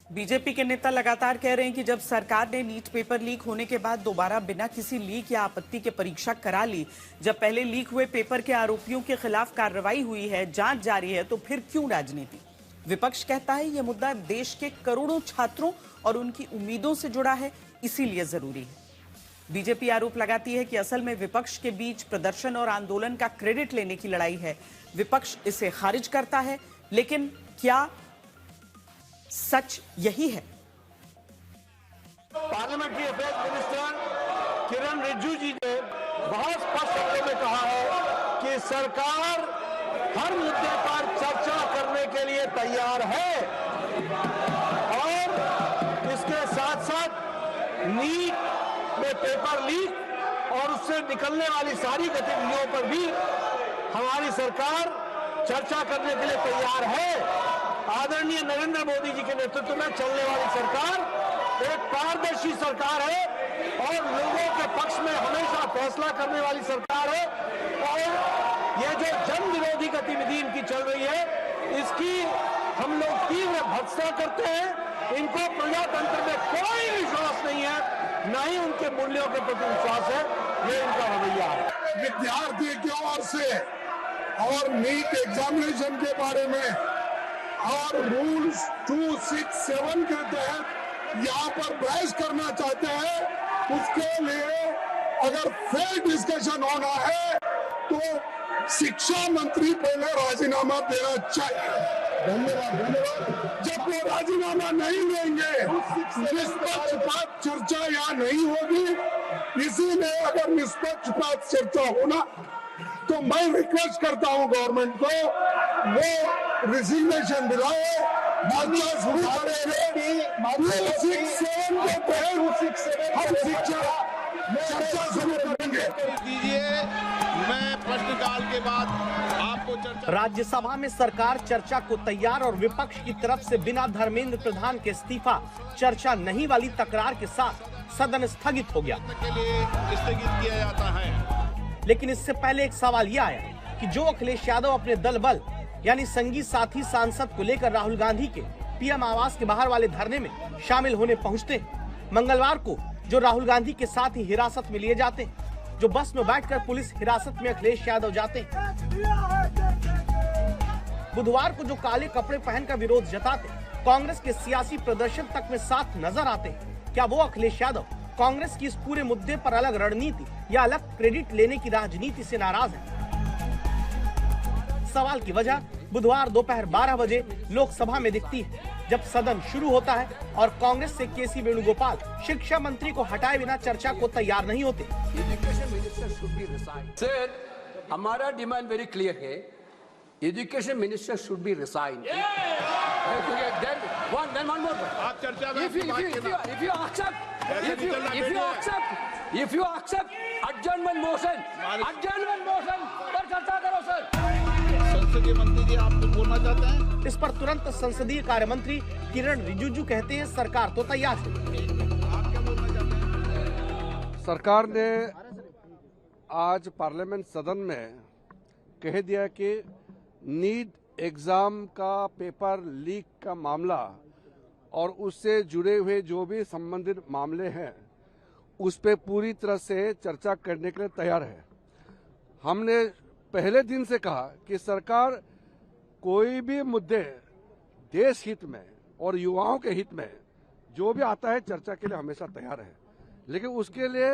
BJP के नेता लगातार कह रहे हैं कि जब सरकार ने नीट पेपर लीक होने के बाद दोबारा बिना किसी लीक या आपत्ति के परीक्षा करा ली, जब पहले लीक हुए पेपर के आरोपियों के खिलाफ कार्रवाई हुई है, जांच जारी है, तो फिर क्यों राजनीति? विपक्ष कहता है यह मुद्दा देश के करोड़ों छात्रों और उनकी उम्मीदों से जुड़ा है, इसीलिए जरूरी है। बीजेपी आरोप लगाती है कि असल में विपक्ष के बीच प्रदर्शन और आंदोलन का क्रेडिट लेने की लड़ाई है। विपक्ष इसे खारिज करता है, लेकिन क्या सच यही है? पार्लियामेंट्री अफेयर्स मिनिस्टर किरण रिजिजू जी ने बहुत स्पष्ट शब्दों में कहा है कि सरकार हर मुद्दे पर चर्चा करने के लिए तैयार है और इसके साथ साथ नीट में पेपर लीक और उससे निकलने वाली सारी गतिविधियों पर भी हमारी सरकार चर्चा करने के लिए तैयार है। आदरणीय नरेंद्र मोदी जी के नेतृत्व में चलने वाली सरकार एक पारदर्शी सरकार है और लोगों के पक्ष में हमेशा फैसला करने वाली सरकार है और ये जो जन विरोधी गतिविधि इनकी चल रही है, इसकी हम लोग तीव्र भर्त्सना करते हैं। इनको प्रजातंत्र में कोई विश्वास नहीं है, न ही उनके मूल्यों के प्रति विश्वास है। ये इनका रवैया है। विद्यार्थी की ओर से और नीट एग्जामिनेशन के बारे में और रूल्स 267 के तहत यहाँ पर बहस करना चाहते हैं, उसके लिए अगर फेयर डिस्कशन होना है तो शिक्षा मंत्री पहले राजीनामा देना चाहिए। धन्यवाद। जब वो राजीनामा नहीं देंगे, निष्पक्षपात चर्चा यहाँ नहीं होगी। इसीलिए अगर निष्पक्षपात चर्चा होना तो मैं रिक्वेस्ट करता हूँ गवर्नमेंट को वो रिजिग्नेशन दिलाए, चर्चा शुरू करेंगे। हम चर्चा शुरू करेंगे। दीजिए, मैं प्रश्नकाल के बाद आपको चर्चा। राज्यसभा में सरकार चर्चा को तैयार और विपक्ष की तरफ से बिना धर्मेंद्र प्रधान के इस्तीफा चर्चा नहीं वाली तकरार के साथ सदन स्थगित हो गया। के लिए स्थगित किया जाता है। लेकिन इससे पहले एक सवाल यह आया कि जो अखिलेश यादव अपने दल बल यानी संगी साथी सांसद को लेकर राहुल गांधी के पीएम आवास के बाहर वाले धरने में शामिल होने पहुंचते हैं, मंगलवार को जो राहुल गांधी के साथ ही हिरासत में लिए जाते हैं, जो बस में बैठकर पुलिस हिरासत में अखिलेश यादव जाते हैं, बुधवार को जो काले कपड़े पहनकर विरोध जताते कांग्रेस के सियासी प्रदर्शन तक में साथ नजर आते हैं, क्या वो अखिलेश यादव कांग्रेस की इस पूरे मुद्दे पर अलग रणनीति या अलग क्रेडिट लेने की राजनीति से नाराज है? सवाल की वजह बुधवार दोपहर 12 बजे लोकसभा में दिखती है, जब सदन शुरू होता है और कांग्रेस से केसी वेणुगोपाल शिक्षा मंत्री को हटाए बिना चर्चा को तैयार नहीं होते। सर, हमारा डिमांड वेरी क्लियर है, education minister should be resign. आप चर्चा में if you accept adjournment motion पर चर्चा करो सर। संसदीय मंत्री जी, आप कुछ बोलना चाहते हैं? इस पर तुरंत संसदीय कार्य मंत्री किरण रिजिजू कहते हैं सरकार तो तैयार है। आप क्या बोलना चाहते हैं? सरकार ने आज पार्लियामेंट सदन में कह दिया कि नीट एग्जाम का पेपर लीक का मामला और उससे जुड़े हुए जो भी संबंधित मामले हैं उस पे पूरी तरह से चर्चा करने के लिए तैयार है। हमने पहले दिन से कहा कि सरकार कोई भी मुद्दे देश हित में और युवाओं के हित में जो भी आता है चर्चा के लिए हमेशा तैयार है, लेकिन उसके लिए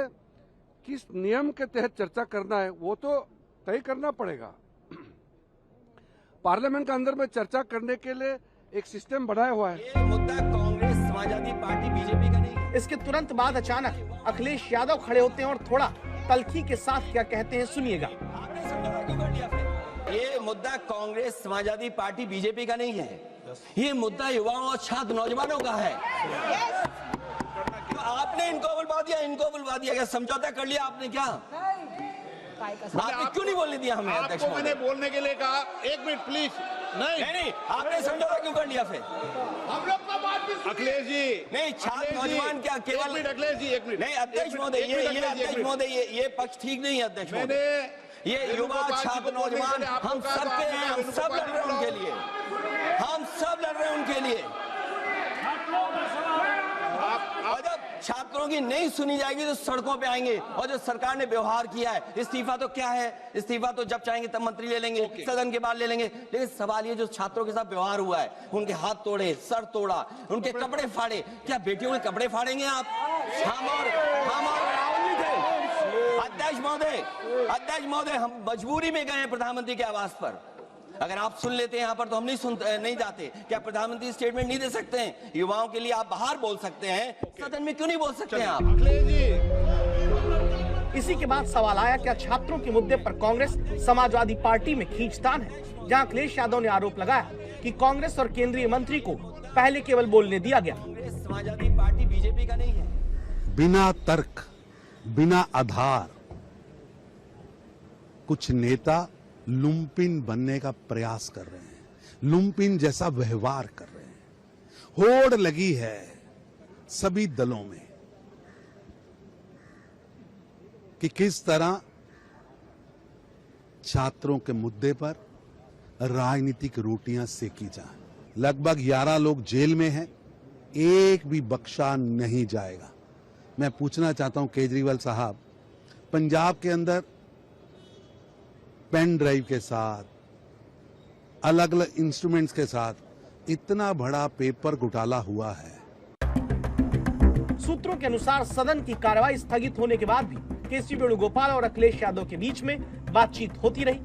किस नियम के तहत चर्चा करना है वो तो तय करना पड़ेगा। पार्लियामेंट के अंदर में चर्चा करने के लिए एक सिस्टम बनाया हुआ है। ये मुद्दा कांग्रेस समाजवादी पार्टी बीजेपी का नहीं है। इसके तुरंत बाद अचानक अखिलेश यादव खड़े होते हैं और थोड़ा तल्खी के साथ क्या कहते हैं सुनिएगा। ये मुद्दा कांग्रेस समाजवादी पार्टी बीजेपी का नहीं है, ये मुद्दा युवाओं और छात्र नौजवानों का है। तो आपने इनको बुलवा दिया, क्या समझौता कर लिया आपने? क्या आपने क्यों नहीं बोलने दिया हमें? अध्यक्ष आपको मैंने बोलने के लिए कहा। एक मिनट प्लीज। नहीं, आपने समझौता क्यों कर लिया फिर? हम लोग का बात भी अखिलेश जी नहीं, छात्र नौजवान क्या केवल? अखिलेश जी, एक मिनट नहीं अध्यक्ष महोदय, ये पक्ष ठीक नहीं है अध्यक्ष महोदय। ये युवा छात्र नौजवान हम सबके हैं, हम सब लड़ रहे हैं उनके लिए, हम सब लड़ रहे हैं उनके लिए। छात्रों की नहीं सुनी जाएगी तो सड़कों पे आएंगे। और जो सरकार ने व्यवहार किया है, इस्तीफा तो क्या है, इस्तीफा तो जब चाहेंगे तब मंत्री ले लेंगे, सदन के बाद ले लेंगे। लेकिन सवाल ये जो छात्रों के साथ व्यवहार हुआ है, उनके हाथ तोड़े, सर तोड़ा, उनके कपड़े फाड़े, क्या बेटियों के कपड़े फाड़ेंगे आप? हम और राहुल जी थे। अध्यक्ष महोदय, हम मजबूरी में गए हैं प्रधानमंत्री के आवास पर। अगर आप सुन लेते हैं यहाँ पर तो हम नहीं जाते। क्या प्रधानमंत्री स्टेटमेंट नहीं दे सकते हैं? युवाओं के लिए आप बाहर बोल सकते हैं, सदन में क्यों नहीं बोल सकते हैं आप? इसी के बाद सवाल आया, क्या छात्रों के मुद्दे पर कांग्रेस समाजवादी पार्टी में खींचतान है? जहां अखिलेश यादव ने आरोप लगाया कि कांग्रेस और केंद्रीय मंत्री को पहले केवल बोलने दिया गया। समाजवादी पार्टी बीजेपी का नहीं है। बिना तर्क, बिना आधार कुछ नेता लुम्पिन बनने का प्रयास कर रहे हैं, लुम्पिन जैसा व्यवहार कर रहे हैं। होड़ लगी है सभी दलों में कि किस तरह छात्रों के मुद्दे पर राजनीतिक रोटियां सेकी जाएं। लगभग 11 लोग जेल में हैं, एक भी बख्शा नहीं जाएगा। मैं पूछना चाहता हूं केजरीवाल साहब, पंजाब के अंदर पेन ड्राइव के साथ, अलग अलग इंस्ट्रूमेंट्स के साथ इतना बड़ा पेपर घोटाला हुआ है। सूत्रों के अनुसार सदन की कार्रवाई स्थगित होने के बाद भी केसी वेणुगोपाल और अखिलेश यादव के बीच में बातचीत होती रही।